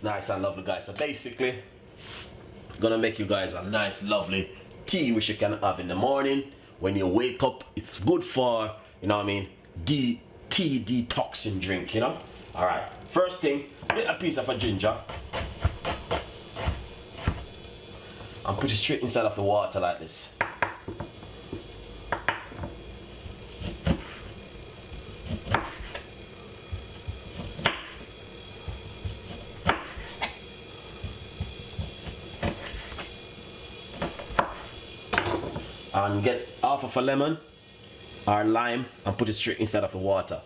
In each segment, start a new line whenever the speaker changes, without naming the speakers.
Nice and lovely, guys. So basically, gonna make you guys a nice lovely tea which you can have in the morning when you wake up. It's good for, you know what I mean, tea detoxing drink, you know. All right, first thing, get a piece of a ginger and put it straight inside of the water like this. And get half of a lemon or lime and put it straight inside of the water.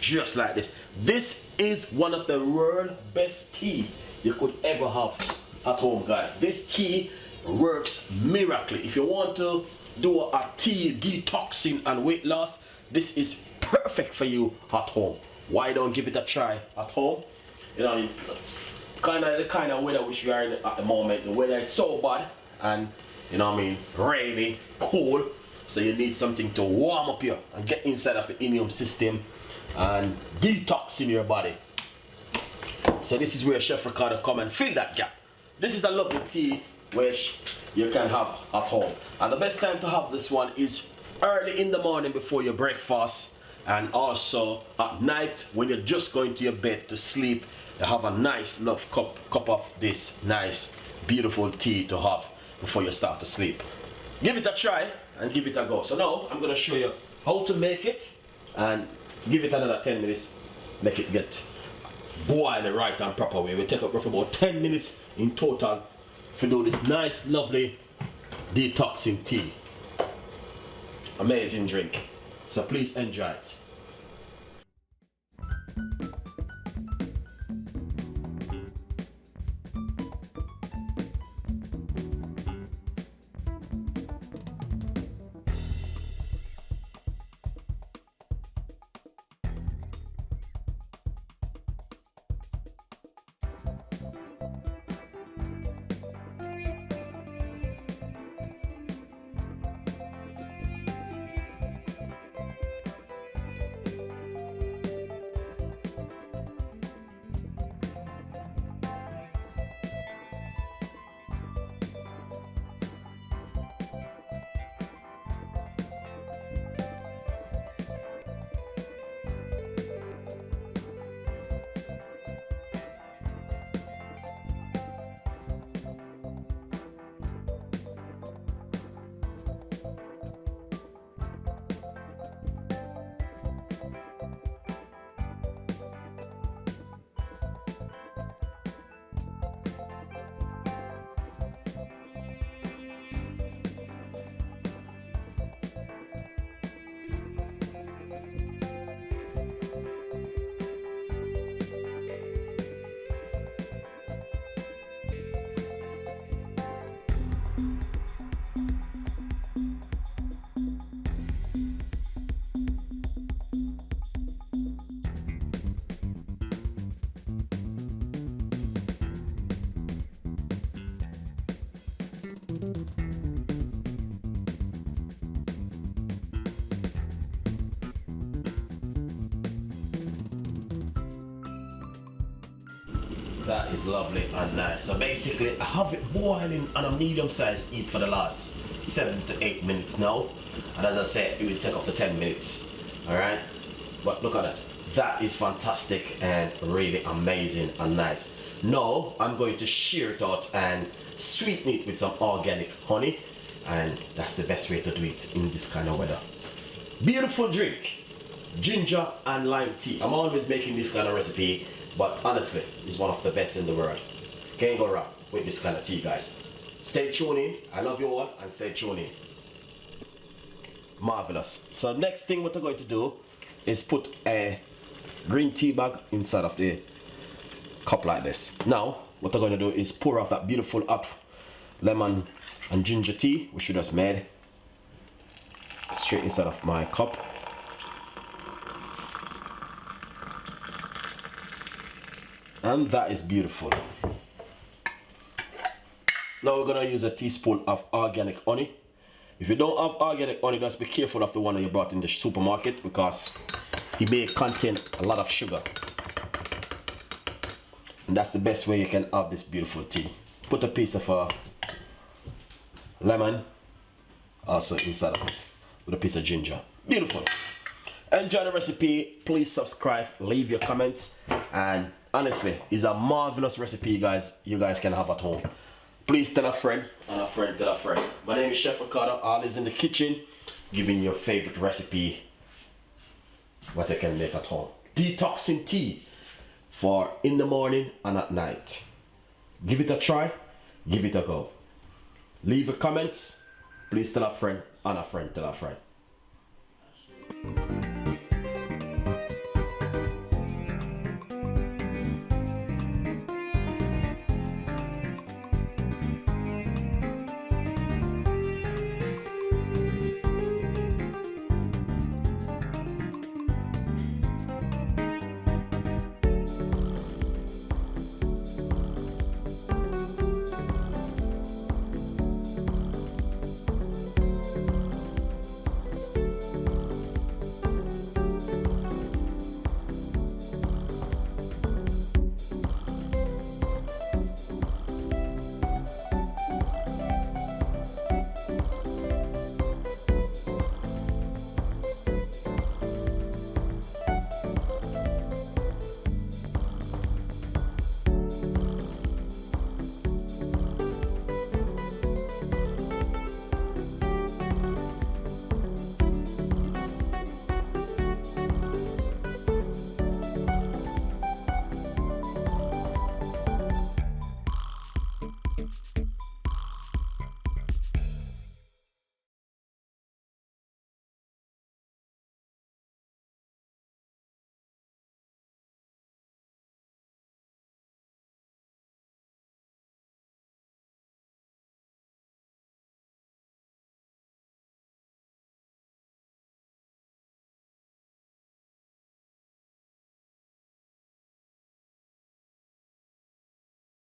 Just like this. This is one of the world's best tea you could ever have at home, guys. This tea works miraculously. If you want to do a tea detoxing and weight loss, this is perfect for you at home. Why don't give it a try at home? You know, the kind of weather which we are in at the moment. The weather is so bad and, you know what I mean, rainy, cool. So you need something to warm up you and get inside of the immune system and detox in your body. So this is where Chef Ricardo come and fill that gap. This is a lovely tea which you can have at home. And the best time to have this one is early in the morning before your breakfast, and also at night when you're just going to your bed to sleep. You have a nice love cup of this nice beautiful tea to have before you start to sleep. Give it a try and give it a go. So now I'm going to show you how to make it and give it another 10 minutes. Make it get boiled the right and proper way. We take up roughly about 10 minutes in total to do this nice lovely detoxing tea. Amazing drink. So please enjoy it. That is lovely and nice. So basically I have it boiling on a medium sized heat for the last 7 to 8 minutes now, and as I said, it will take up to 10 minutes. Alright, but look at that. That is fantastic and really amazing and nice. Now I'm going to shear it out and sweeten it with some organic honey, and that's the best way to do it in this kind of weather. Beautiful drink, ginger and lime tea. I'm always making this kind of recipe, but honestly, it's one of the best in the world. Can't go wrong with this kind of tea, guys. Stay tuned in. I love you all, and stay tuned in. Marvelous. So next thing what we're going to do is put a green tea bag inside of the cup like this. Now, what we're going to do is pour off that beautiful hot lemon and ginger tea, which we just made, straight inside of my cup. And that is beautiful. Now we're gonna use a teaspoon of organic honey. If you don't have organic honey, just be careful of the one that you bought in the supermarket, because it may contain a lot of sugar. And that's the best way you can have this beautiful tea. Put a piece of lemon also inside of it with a piece of ginger. Beautiful. Enjoy the recipe. Please subscribe, leave your comments, and honestly, it's a marvelous recipe you guys can have at home. Please tell a friend, and a friend tell a friend. My name is Chef Ricardo, always in the kitchen, giving your favorite recipe, what you can make at home. Detoxing tea for in the morning and at night. Give it a try, give it a go. Leave your comments, please tell a friend, and a friend tell a friend.